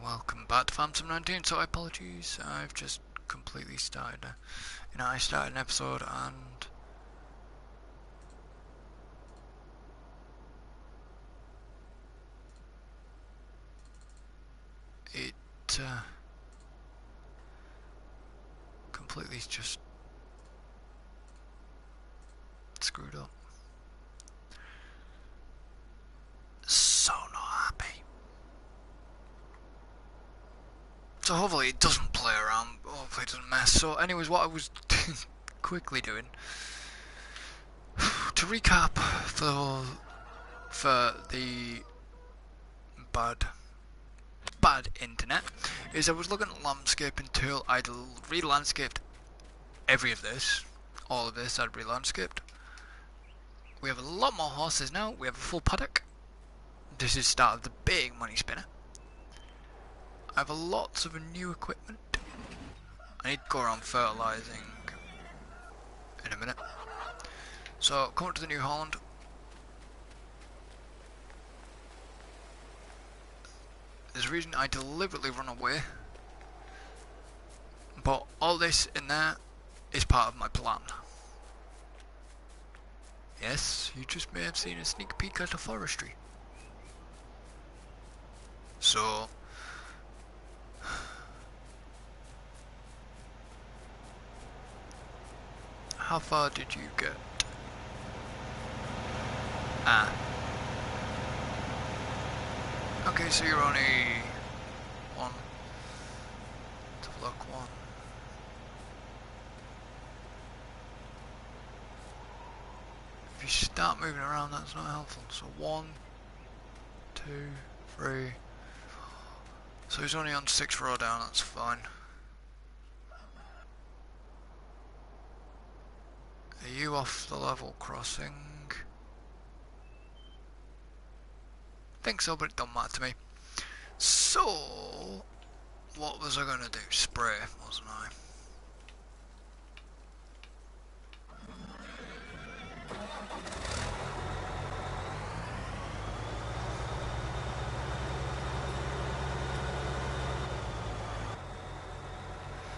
Welcome back to Farm Sim 19, so apologies, I've just completely started, I started an episode and it, completely just screwed up. So not happy. So hopefully it doesn't play around, hopefully it doesn't mess. So anyways, what I was quickly doing, to recap for the bad internet, is I was looking at landscaping tool. I'd re-landscaped all of this I'd re-landscaped. We have a lot more horses now, we have a full paddock. This is the start of the big money spinner. I have lots of new equipment. I need to go around fertilising in a minute. So, coming to the New Holland. There's a reason I deliberately run away. But all this in there is part of my plan. Yes, you just may have seen a sneak peek at the forestry. So, how far did you get? Okay, so you're only one. To look one. If you start moving around, that's not helpful. So 1, 2, 3. So he's only on 6 row down. That's fine. Are you off the level crossing? Think so, but it don't matter to me. So, what was I gonna do? Spray, wasn't I?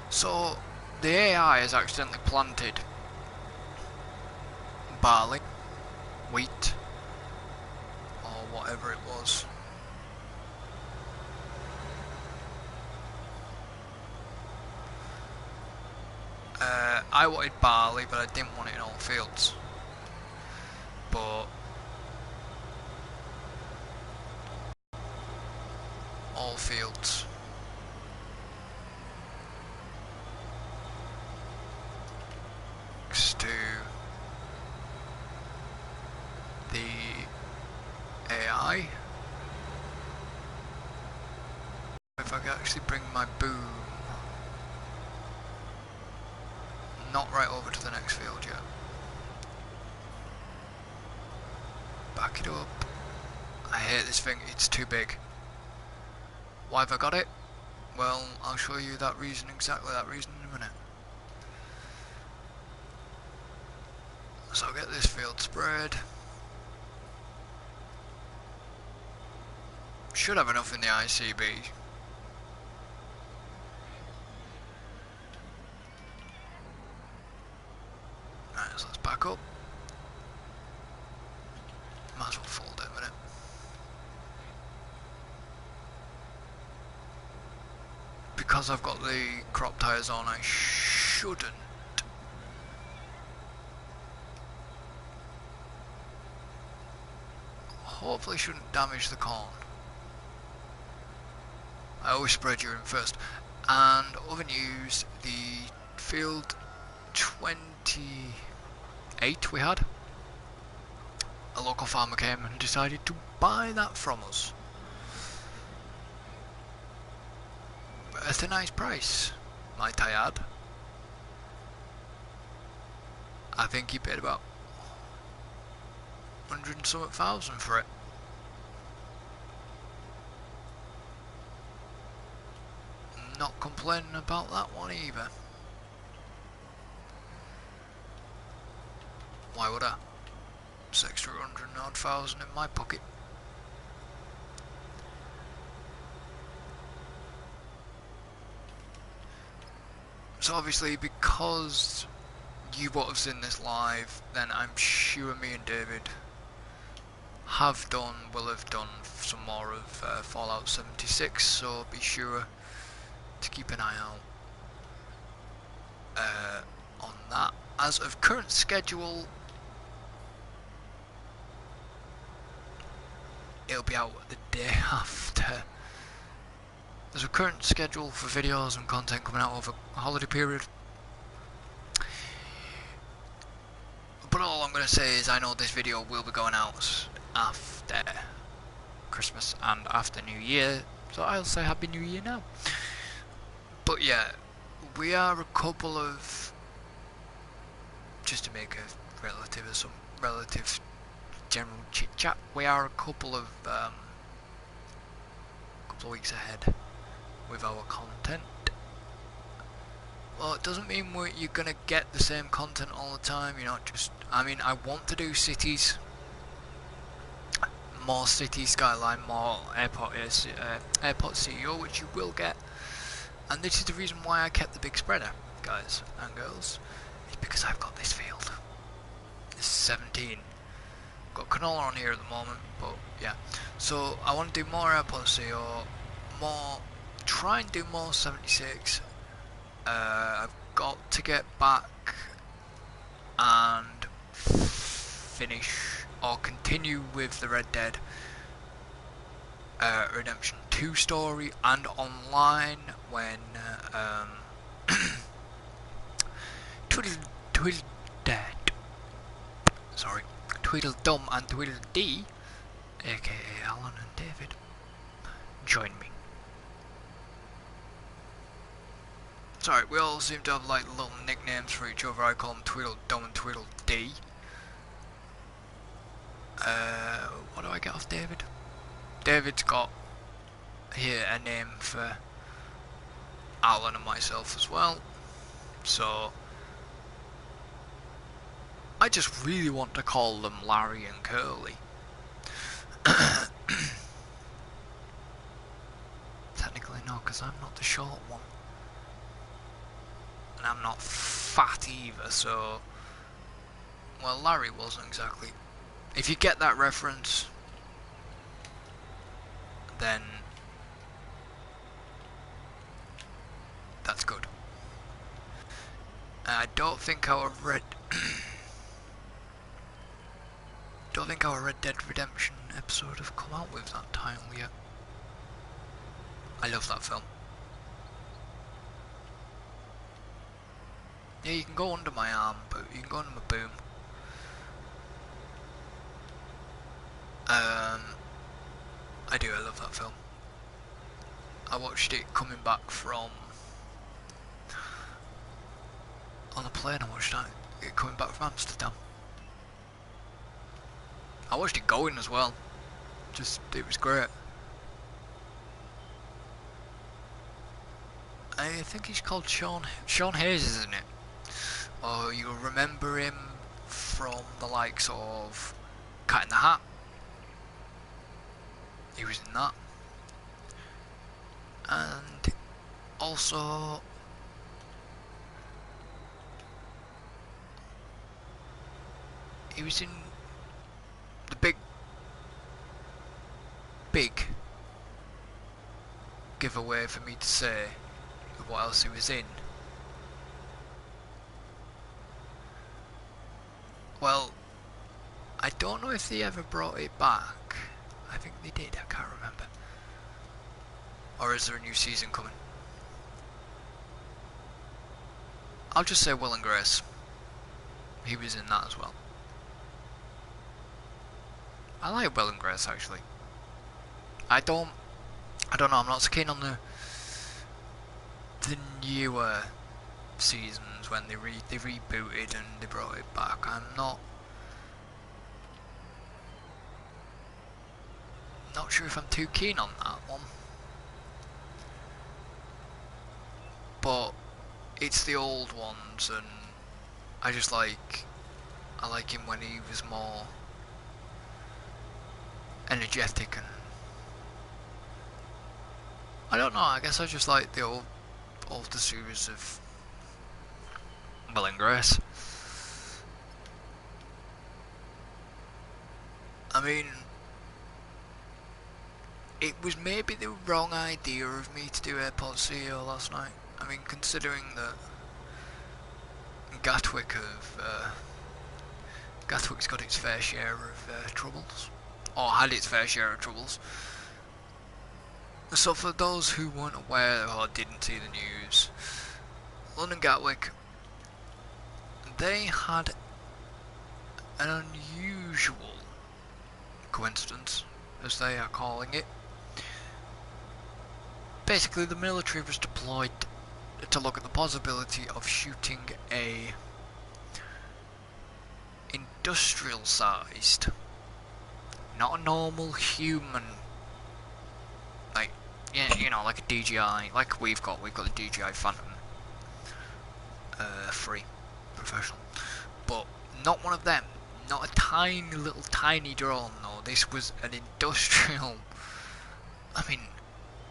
So, the AI has accidentally planted barley, wheat, or whatever it was. I wanted barley, but I didn't want it in all fields. But all fields. Next to the AI. If I could actually bring my boom not right over to the next field yet. Back it up. I hate this thing, it's too big. Why have I got it? Well, I'll show you that reason, exactly that reason in a minute. So I'll get this field spread. Should have enough in the ICB. Right, so let's back up. Might as well fold it a minute. Because I've got the crop tyres on, I shouldn't. Hopefully shouldn't damage the corn. I always spread urine first. And other news, the field 28 we had, a local farmer came and decided to buy that from us. At a nice price, might I add. I think he paid about 100 and something thousand for it. Not complaining about that one either. Why would I? It's extra 100 and odd thousand in my pocket. So obviously, because you would have seen this live, then I'm sure me and David will have done some more of Fallout 76, so be sure to keep an eye out on that. As of current schedule, it'll be out the day after. There's a current schedule for videos and content coming out over a holiday period. But all I'm going to say is I know this video will be going out after Christmas and after New Year, so I'll say Happy New Year now. But yeah, we are a couple of, just to make a relative general chit chat, we are a couple of weeks ahead with our content. Well, it doesn't mean you're gonna get the same content all the time. You're not just. I mean, I want to do cities, more city skyline, more airport CEO, which you will get. And this is the reason why I kept the big spreader, guys and girls. It's because I've got this field. This is 17. Got canola on here at the moment, but yeah. So I want to do more airport CEO, try and do more 76. I've got to get back and finish or continue with the Red Dead Redemption 2 story and online when Tweedledum and Tweedledee, aka Alan and David, join me. Sorry, we all seem to have like little nicknames for each other. I call them Tweedledum and Tweedledee. What do I get off David? David's got here a name for Alan and myself as well. So I just really want to call them Larry and Curly. Technically no, because I'm not the short one. And I'm not fat either, so... Well, Larry wasn't exactly. If you get that reference, then that's good. I don't think our Red Dead Redemption episode have come out with that title yet. I love that film. Yeah, you can go under my arm, but you can go under my boom. I love that film. I watched it coming back from on the plane. I watched it coming back from Amsterdam. I watched it going as well. It was great. I think he's called Sean Hayes, isn't it? Oh, you'll remember him from the likes of Cat in the Hat. He was in that. And also he was in the big giveaway for me to say what else he was in. Well, I don't know if they ever brought it back. I think they did, I can't remember. Or is there a new season coming? I'll just say Will and Grace. He was in that as well. I like Will and Grace actually. I don't know, I'm not so keen on the newer seasons when they rebooted and they brought it back. I'm not sure if I'm too keen on that one. But it's the old ones, and I like him when he was more energetic, and I don't know, I guess I just like the older series of Will and Grace. I mean, it was maybe the wrong idea of me to do Airport CEO last night. I mean, considering that Gatwick's got its fair share of troubles, or had its fair share of troubles. So for those who weren't aware or didn't see the news, London Gatwick, they had an unusual coincidence, as they are calling it. Basically, the military was deployed to look at the possibility of shooting a industrial sized, not a normal human, like, yeah, you know, like a DJI, like we've got the DJI Phantom 3 professional, but not one of them, not a tiny drone. No, this was an industrial. I mean,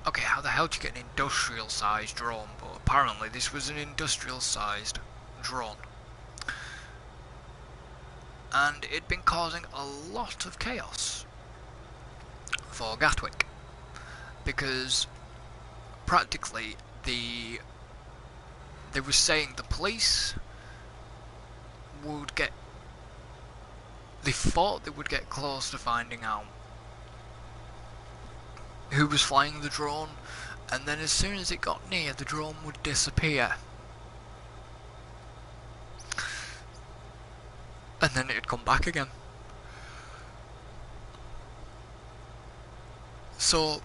okay, how the hell do you get an industrial sized drone? But apparently this was an industrial sized drone, and it'd been causing a lot of chaos for Gatwick, because practically they were saying the police would get, they thought they would get close to finding out who was flying the drone, and then as soon as it got near, the drone would disappear, and then it'd come back again. So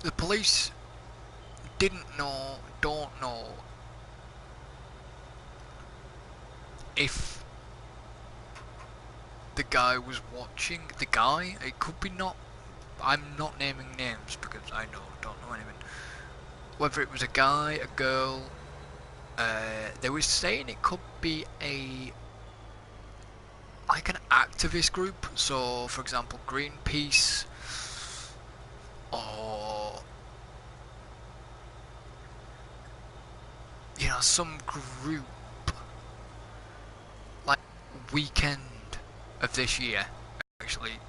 the police don't know if the guy was watching. The guy, it could be not, I'm not naming names because I don't know anything. Whether it was a guy, a girl, they were saying it could be like an activist group. So, for example, Greenpeace, or you know, some group like weekend of this year. Actually,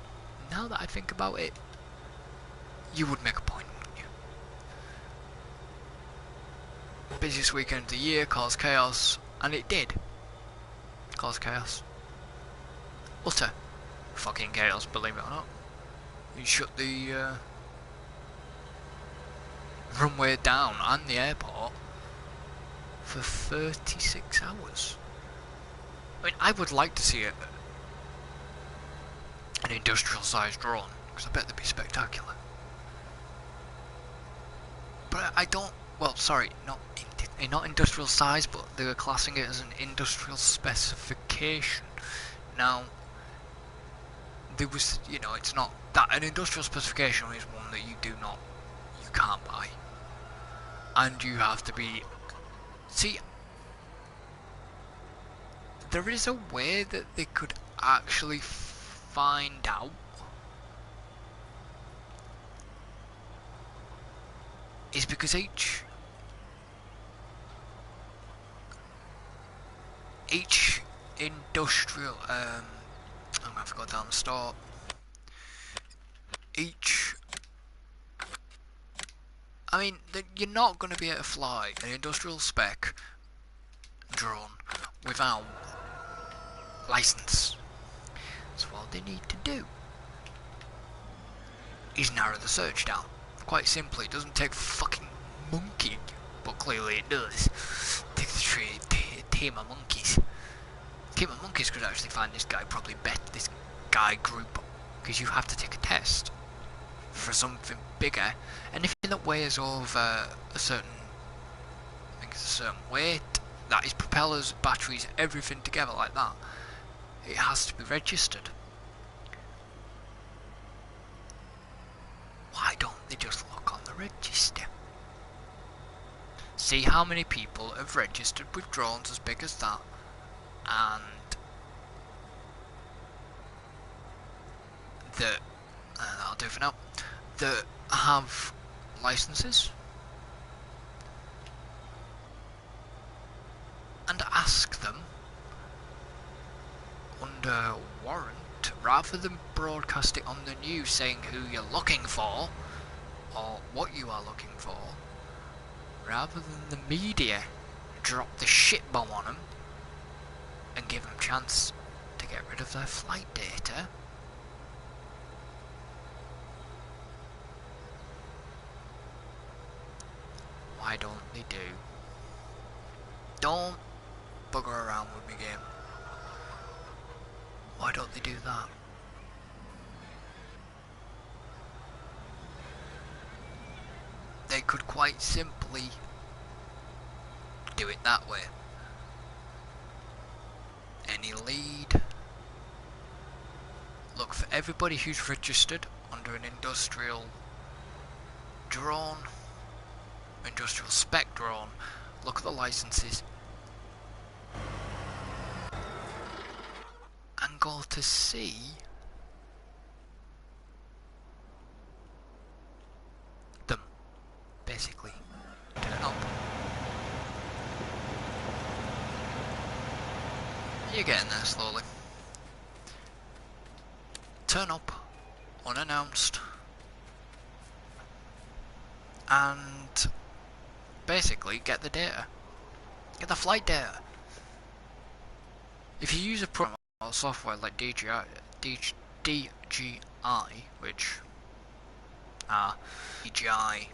now that I think about it, you would make a point, wouldn't you? Busiest weekend of the year, caused chaos, and it did cause chaos. Utter fucking chaos, believe it or not. You shut the runway down and the airport for 36 hours. I mean, I would like to see an industrial sized drone, because I bet they'd be spectacular. But I don't, well, sorry, not industrial size, but they were classing it as an industrial specification. Now, there was, you know, it's not that, an industrial specification is one that you can't buy, and you have to be, see, there is a way that they could actually find out is because each industrial, I'm gonna have to go down the start. I mean, you're not going to be able to fly an industrial spec drone without license. So what they need to do is narrow the search down. Quite simply, it doesn't take fucking monkey, but clearly it does. It takes a team of monkeys. A team of monkeys could actually find this guy, probably bet this guy group, because you have to take a test for something bigger, anything that weighs over a certain, I think it's a certain weight, that is propellers, batteries, everything together like that, it has to be registered. Why don't they just look on the register? See how many people have registered with drones as big as that, and that, that'll do for now, that have licenses, and ask them rather than broadcast it on the news saying who you're looking for, or what you are looking for, rather than the media drop the shit bomb on them and give them a chance to get rid of their flight data, why don't they do? Don't bugger around with me, game. Why don't they do that? They could quite simply do it that way. Any lead. Look for everybody who's registered under an industrial drone, industrial spec drone. Look at the licenses and go to see them, basically. Turn up. You're getting there slowly. Turn up unannounced and basically get the data. Get the flight data. If you use a program or software like DJI, which are DJI,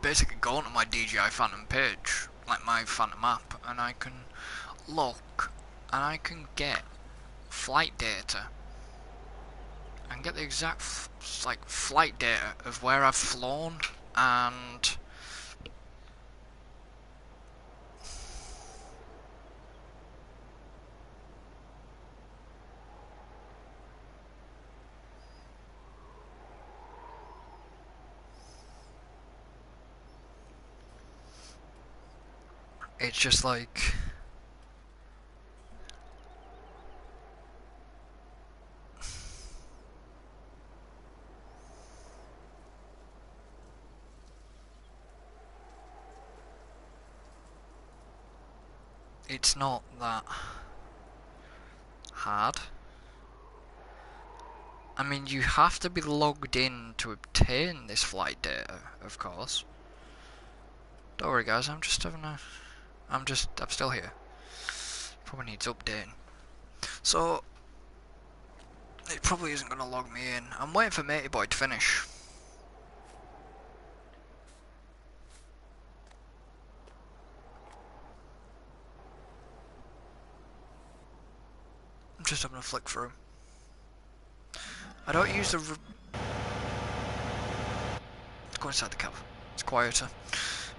basically go onto my DJI Phantom page, like my Phantom app, and I can look and I can get flight data and get the exact flight data of where I've flown, and it's just like it's not that hard. I mean, you have to be logged in to obtain this flight data, of course. Don't worry guys, I'm still here. Probably needs updating. So, it probably isn't going to log me in. I'm waiting for Matey Boy to finish. I'm just having a flick through. I don't use the... Let's go inside the cab. It's quieter.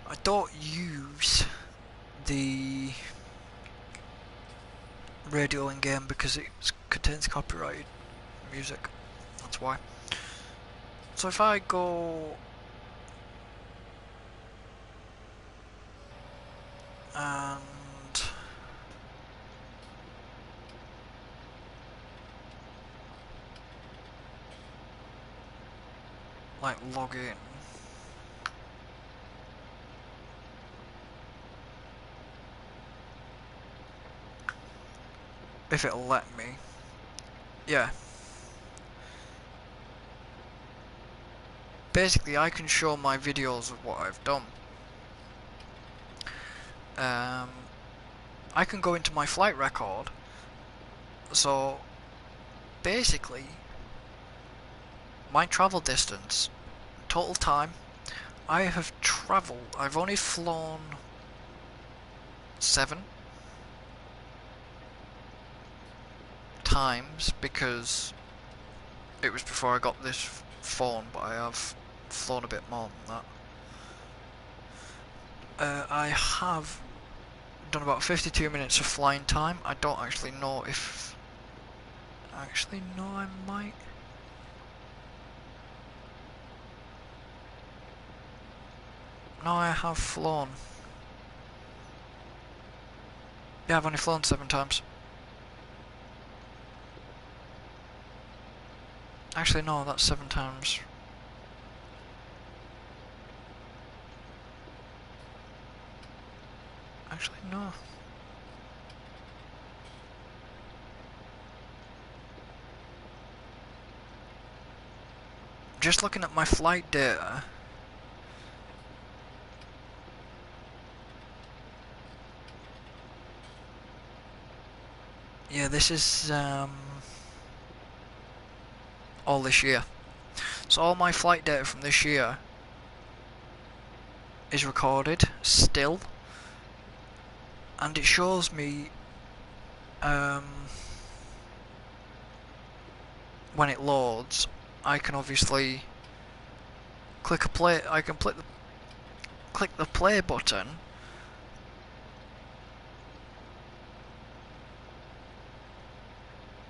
I don't use the radio in game because it contains copyrighted music. That's why. So if I go and like log in, if it'll let me, yeah. Basically, I can show my videos of what I've done. I can go into my flight record. So, basically, my travel distance, total time, I've only flown 7 times because it was before I got this phone, but I have flown a bit more than that. I have done about 52 minutes of flying time. I don't actually know if... Actually, no, I might... No, I have flown. Yeah, I've only flown 7 times. Actually, no, that's 7 times. Actually, no. Just looking at my flight data. Yeah, this is all this year. So all my flight data from this year is recorded still, and it shows me when it loads. I can obviously click a play. I can click the play button.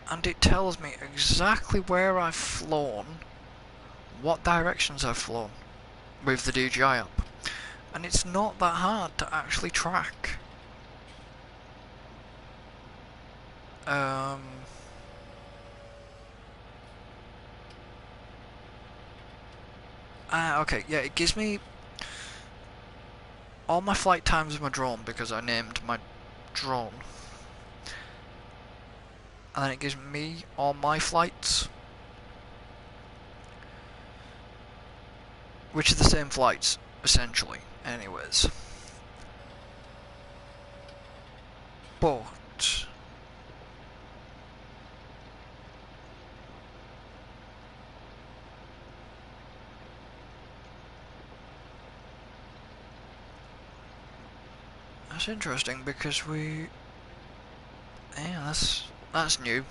And it tells me exactly where I've flown, what directions I've flown with the DJI app. And it's not that hard to actually track. Okay, yeah, it gives me all my flight times of my drone because I named my drone. And then it gives me all my flights, which are the same flights, essentially, anyways. But that's interesting because yeah, that's new.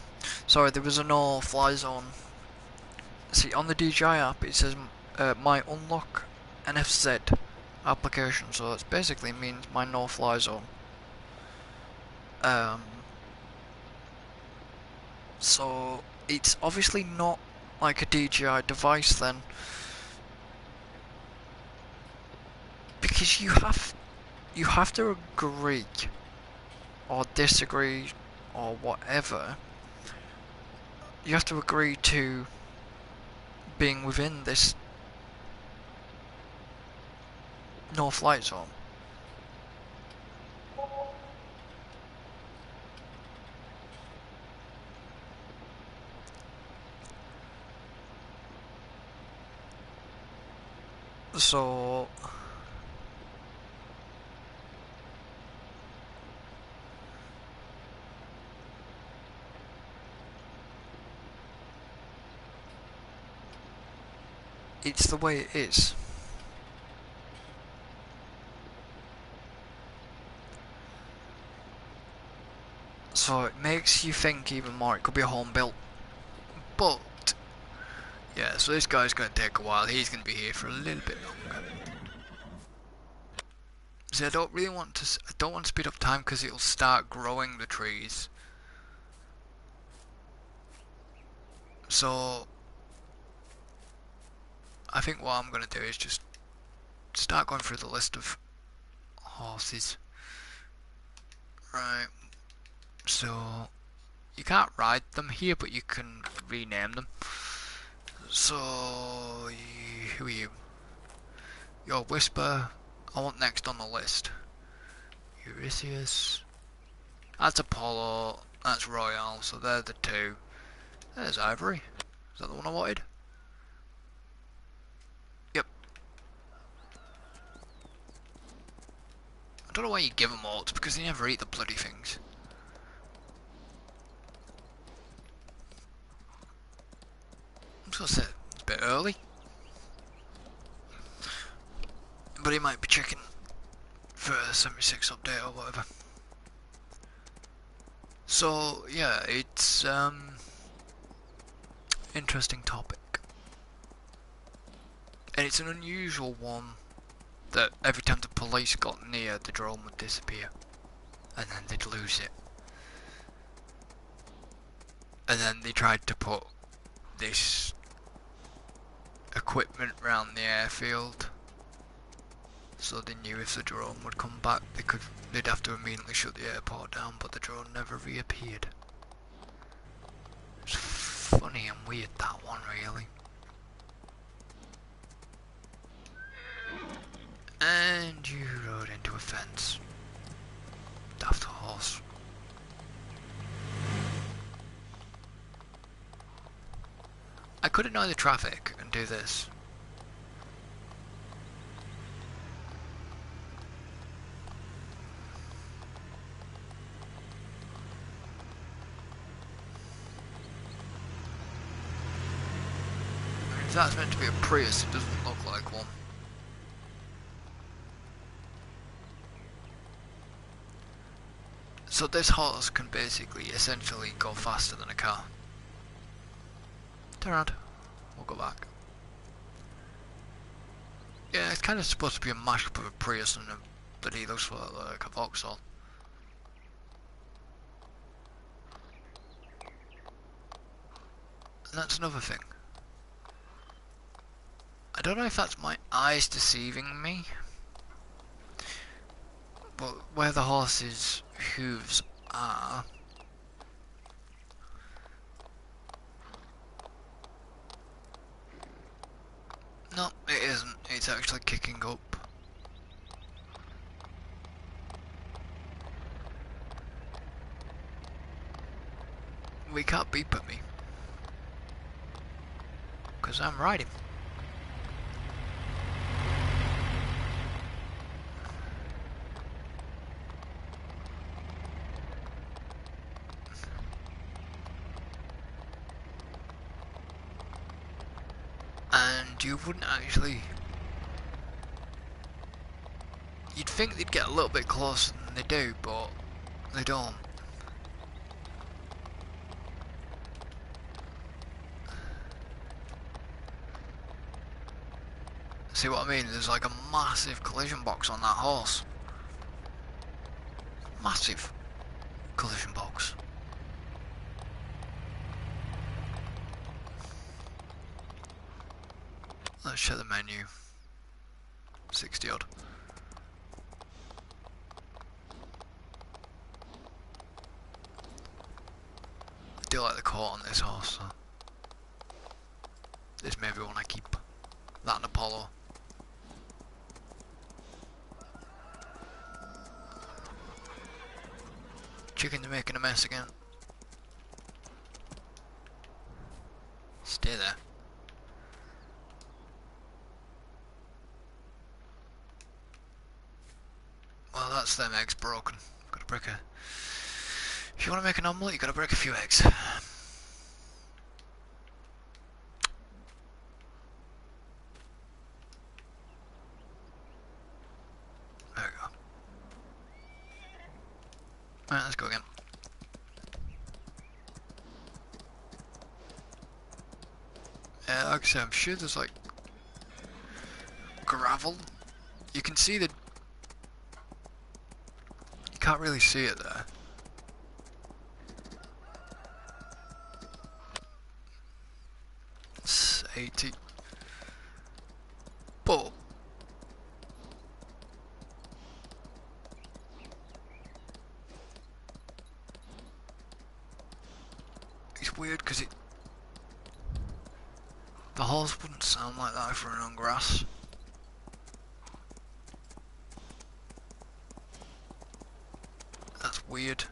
Sorry, there was a no-fly zone. See, on the DJI app it says my unlock NFZ application, so it basically means my no-fly zone. So it's obviously not like a DJI device then, because you have to agree or disagree or whatever. You have to agree to being within this no-flight zone. So it's the way it is. So it makes you think even more. It could be a home built. But yeah, so this guy's going to take a while. He's going to be here for a little bit longer. See, I don't want to speed up time because it'll start growing the trees. So I think what I'm going to do is just start going through the list of horses. Right. So you can't ride them here, but you can rename them. So who are you? You're Whisper. I want next on the list. Eurystheus. That's Apollo. That's Royale. So they're the two. There's Ivory. Is that the one I wanted? Yep. I don't know why you give them all. It's because they never eat the bloody things. I'm just gonna say it's a bit early. But he might be checking for a 76 update or whatever. So yeah, it's interesting topic. And it's an unusual one that every time the police got near, the drone would disappear. And then they'd lose it. And then they tried to put this equipment around the airfield, so they knew if the drone would come back, they'd have to immediately shut the airport down, but the drone never reappeared. It's funny and weird, that one, really. And you rode into a fence. horse. I could ignore the traffic and do this. I mean, if that's meant to be a Prius, it doesn't look like one. So this horse can basically, essentially go faster than a car. Turn around. We'll go back. Yeah, it's kind of supposed to be a mashup of a Prius and a bloody looks like a Vauxhall. And that's another thing. I don't know if that's my eyes deceiving me, but where the horse's hooves are, no, it isn't. It's actually kicking up. We can't beep at me, because I'm riding. And you wouldn't actually... You'd think they'd get a little bit closer than they do, but they don't. See what I mean? There's like a massive collision box on that horse. Massive collision box. Let's check the menu. 60 odd. I do like the coat on this horse, so this may be one I keep. That and Apollo. Chickens are making a mess again. Stay there. Well, that's them eggs broken. Gotta break a... If you want to make an omelette, you gotta break a few eggs. There we go. Alright, let's go again. Like I said, I'm sure there's like gravel. You can see the... You can't really see it there. It's 80. But it's weird because it... The horse wouldn't sound like that if we were on grass. That's weird.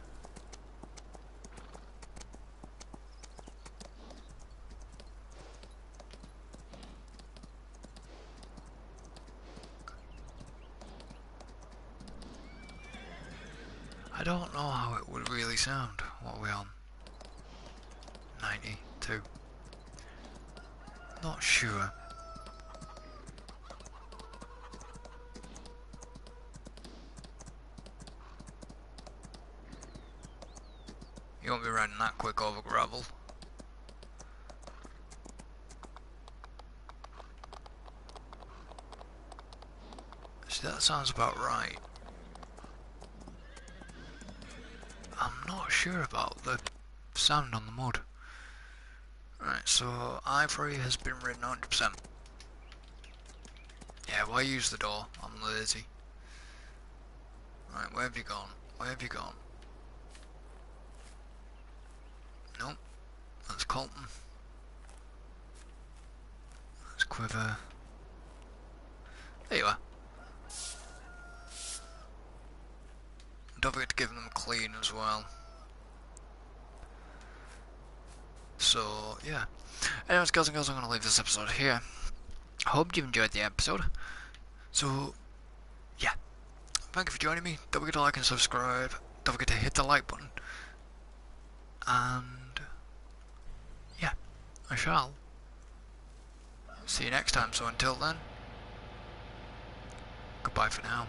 I don't know how it would really sound. What are we on? 92. Not sure. You won't be riding that quick over gravel. See, that sounds about right. I'm not sure about the sound on the mud. Right, so Ivory has been ridden 100%. Yeah, why use the door? I'm lazy. Right, where have you gone? Where have you gone? Nope, that's Colton. That's Quiver. There you are. don't forget to give them clean as well. So, yeah. Anyways, guys and girls, I'm going to leave this episode here. I hope you enjoyed the episode. So, yeah. Thank you for joining me. Don't forget to like and subscribe. Don't forget to hit the like button. And, yeah, I shall see you next time. So until then, goodbye for now.